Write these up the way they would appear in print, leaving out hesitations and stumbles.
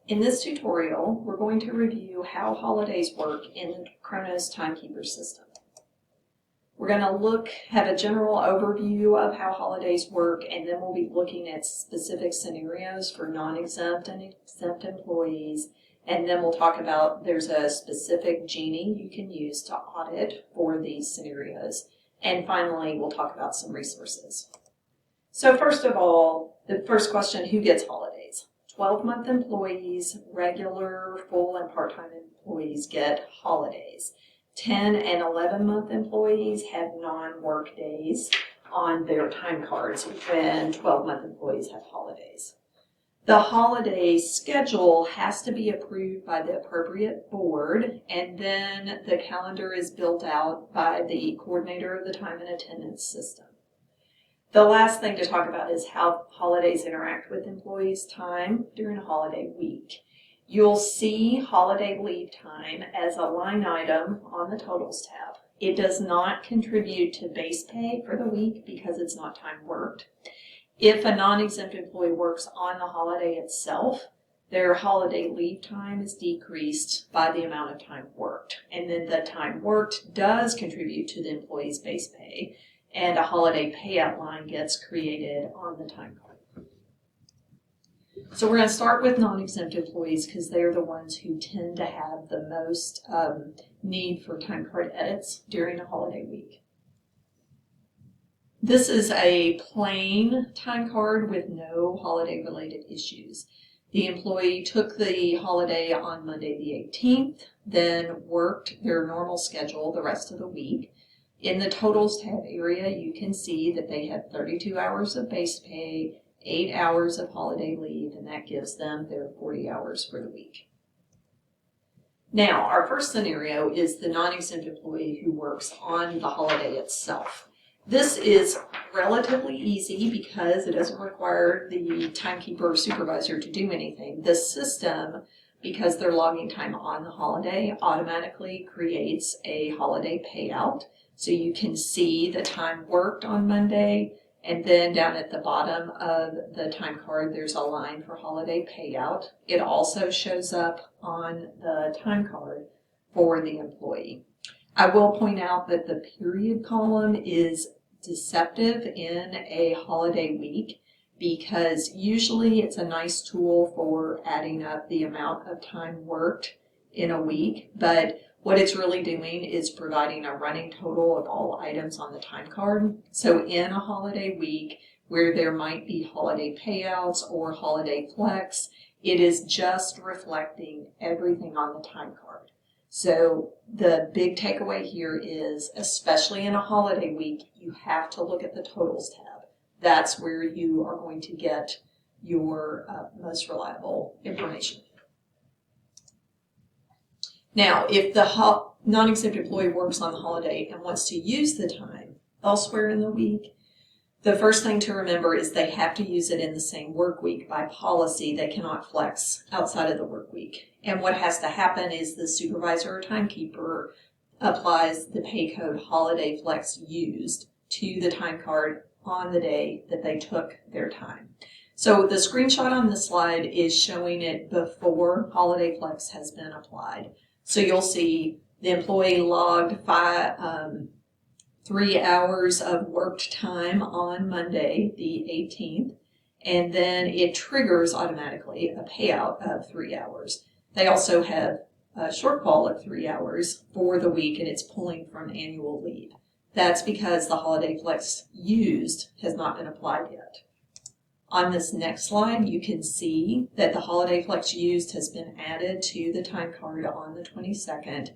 In this tutorial, we're going to review how holidays work in the Kronos Timekeeper system. We're going to have a general overview of how holidays work, and then we'll be looking at specific scenarios for non-exempt and exempt employees. And then we'll talk about there's a specific genie you can use to audit for these scenarios. And finally, we'll talk about some resources. So first of all, the first question, who gets holidays? 12-month employees, regular, full, and part-time employees get holidays. 10 and 11-month employees have non-work days on their time cards when 12-month employees have holidays. The holiday schedule has to be approved by the appropriate board, and then the calendar is built out by the coordinator of the time and attendance system. The last thing to talk about is how holidays interact with employees' time during a holiday week. You'll see holiday leave time as a line item on the totals tab. It does not contribute to base pay for the week because it's not time worked. If a non-exempt employee works on the holiday itself, their holiday leave time is decreased by the amount of time worked. And then the time worked does contribute to the employee's base pay, and a holiday payout line gets created on the time card. So we're going to start with non-exempt employees because they're the ones who tend to have the most need for time card edits during a holiday week. This is a plain time card with no holiday-related issues. The employee took the holiday on Monday the 18th, then worked their normal schedule the rest of the week. In the totals tab area, you can see that they have 32 hours of base pay, 8 hours of holiday leave, and that gives them their 40 hours for the week. Now, our first scenario is the non-exempt employee who works on the holiday itself. This is relatively easy because it doesn't require the timekeeper or supervisor to do anything. The system, because they're logging time on the holiday, automatically creates a holiday payout. So you can see the time worked on Monday, and then down at the bottom of the time card, there's a line for holiday payout. It also shows up on the time card for the employee. I will point out that the period column is deceptive in a holiday week because usually it's a nice tool for adding up the amount of time worked in a week, but what it's really doing is providing a running total of all items on the time card. So in a holiday week where there might be holiday payouts or holiday flex, it is just reflecting everything on the time card. So the big takeaway here is, especially in a holiday week, you have to look at the totals tab. That's where you are going to get your most reliable information. Now, if the non-exempt employee works on the holiday and wants to use the time elsewhere in the week, the first thing to remember is they have to use it in the same work week. By policy, they cannot flex outside of the work week. And what has to happen is the supervisor or timekeeper applies the pay code holiday flex used to the time card on the day that they took their time. So the screenshot on the slide is showing it before holiday flex has been applied. So you'll see the employee logged 3 hours of worked time on Monday, the 18th, and then it triggers automatically a payout of 3 hours. They also have a shortfall of 3 hours for the week, and it's pulling from annual leave. That's because the holiday flex used has not been applied yet. On this next slide, you can see that the holiday flex used has been added to the time card on the 22nd.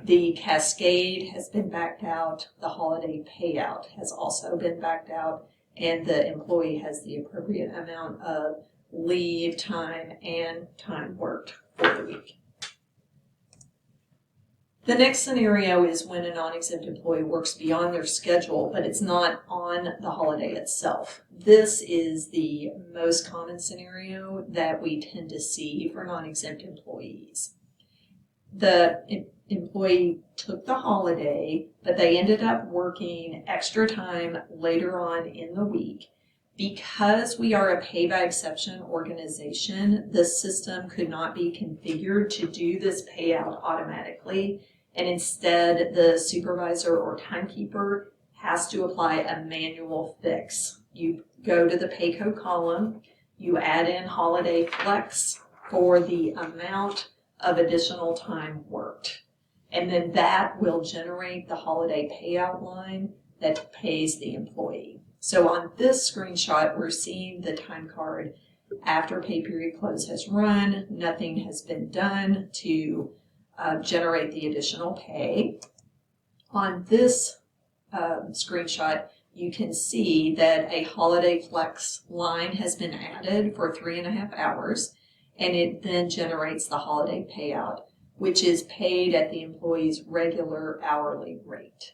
The cascade has been backed out. The holiday payout has also been backed out, and the employee has the appropriate amount of leave time and time worked for the week. The next scenario is when a non-exempt employee works beyond their schedule, but it's not on the holiday itself. This is the most common scenario that we tend to see for non-exempt employees. The employee took the holiday, but they ended up working extra time later on in the week. Because we are a pay by exception organization, the system could not be configured to do this payout automatically, and instead the supervisor or timekeeper has to apply a manual fix. You go to the pay code column, you add in holiday flex for the amount of additional time worked, and then that will generate the holiday payout line that pays the employee. So on this screenshot, we're seeing the time card after pay period close has run. Nothing has been done to generate the additional pay. On this screenshot, you can see that a holiday flex line has been added for 3.5 hours, and it then generates the holiday payout, which is paid at the employee's regular hourly rate.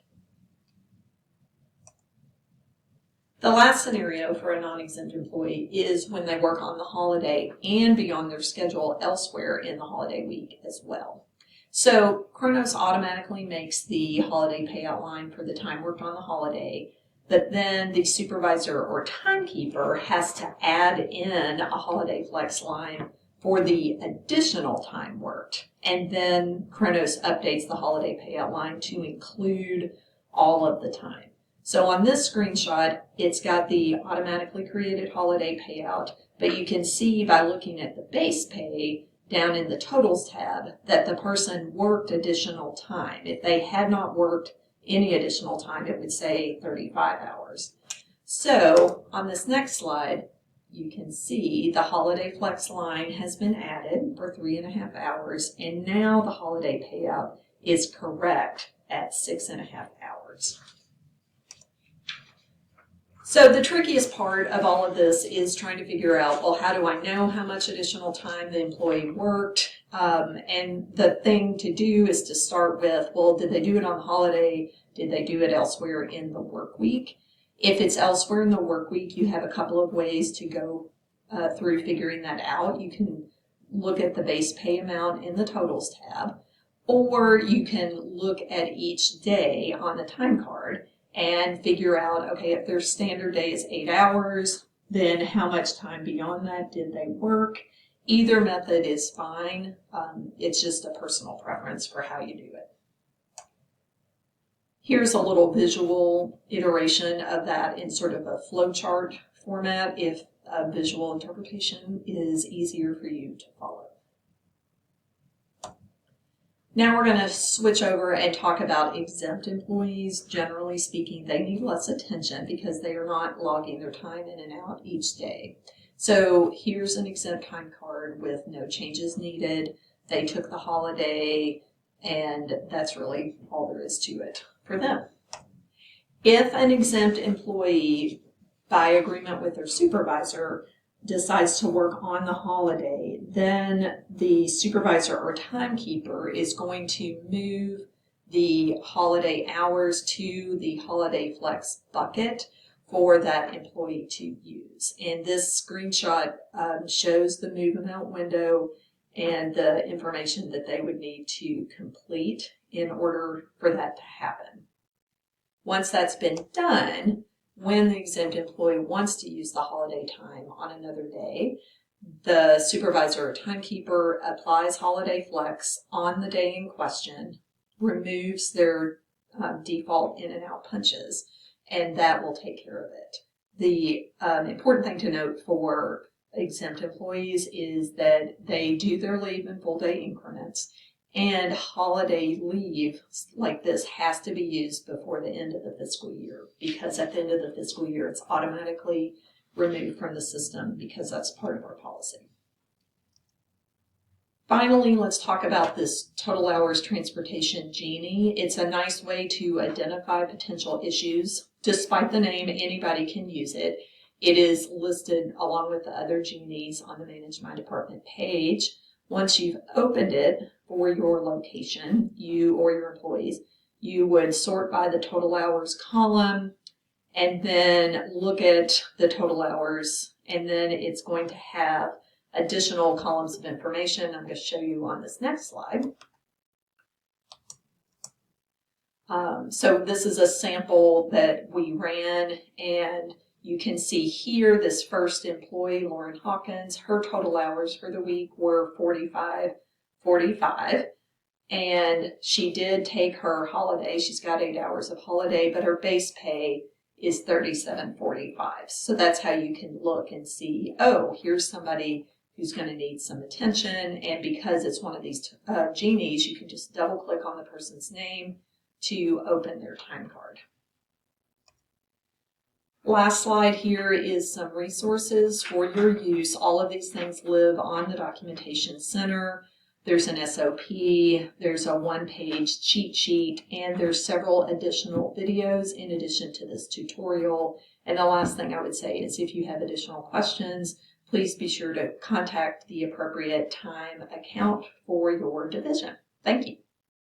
The last scenario for a non-exempt employee is when they work on the holiday and beyond their schedule elsewhere in the holiday week as well. So Kronos automatically makes the holiday payout line for the time worked on the holiday, but then the supervisor or timekeeper has to add in a holiday flex line for the additional time worked. And then Kronos updates the holiday payout line to include all of the time. So on this screenshot, it's got the automatically created holiday payout, but you can see by looking at the base pay down in the totals tab that the person worked additional time. If they had not worked any additional time, it would say 35 hours. So on this next slide, you can see the holiday flex line has been added for 3.5 hours, and now the holiday payout is correct at 6.5 hours. So the trickiest part of all of this is trying to figure out, well, how do I know how much additional time the employee worked? And the thing to do is to start with, well, did they do it on the holiday? Did they do it elsewhere in the work week? If it's elsewhere in the work week, you have a couple of ways to go through figuring that out. You can look at the base pay amount in the totals tab, or you can look at each day on the time card and figure out, okay, if their standard day is 8 hours, then how much time beyond that did they work? Either method is fine. It's just a personal preference for how you do it. Here's a little visual iteration of that in sort of a flowchart format if a visual interpretation is easier for you to follow. Now we're going to switch over and talk about exempt employees. Generally speaking, they need less attention because they are not logging their time in and out each day. So here's an exempt time card with no changes needed. They took the holiday, and that's really all there is to it for them. If an exempt employee, by agreement with their supervisor, decides to work on the holiday, then the supervisor or timekeeper is going to move the holiday hours to the holiday flex bucket for that employee to use. And this screenshot shows the move amount window and the information that they would need to complete in order for that to happen. Once that's been done, when the exempt employee wants to use the holiday time on another day, the supervisor or timekeeper applies holiday flex on the day in question, removes their default in and out punches, and that will take care of it. The important thing to note for exempt employees is that they do their leave in full day increments, and holiday leave like this has to be used before the end of the fiscal year, because at the end of the fiscal year it's automatically removed from the system because that's part of our policy. Finally, let's talk about this total hours transportation genie. It's a nice way to identify potential issues. Despite the name, anybody can use it. It is listed along with the other genies on the Manage My Department page. Once you've opened it for your location, you or your employees, you would sort by the total hours column and then look at the total hours, and then it's going to have additional columns of information I'm going to show you on this next slide. So this is a sample that we ran, and You can see here this first employee, Lauren Hawkins, her total hours for the week were 45, and she did take her holiday. She's got 8 hours of holiday, but her base pay is $37.45. So that's how you can look and see, oh, here's somebody who's going to need some attention. And because it's one of these genies, you can just double click on the person's name to open their time card. Last slide here is some resources for your use. All of these things live on the Documentation Center. There's an SOP, there's a one-page cheat sheet, and there's several additional videos in addition to this tutorial. And the last thing I would say is if you have additional questions, please be sure to contact the appropriate time account for your division. Thank you.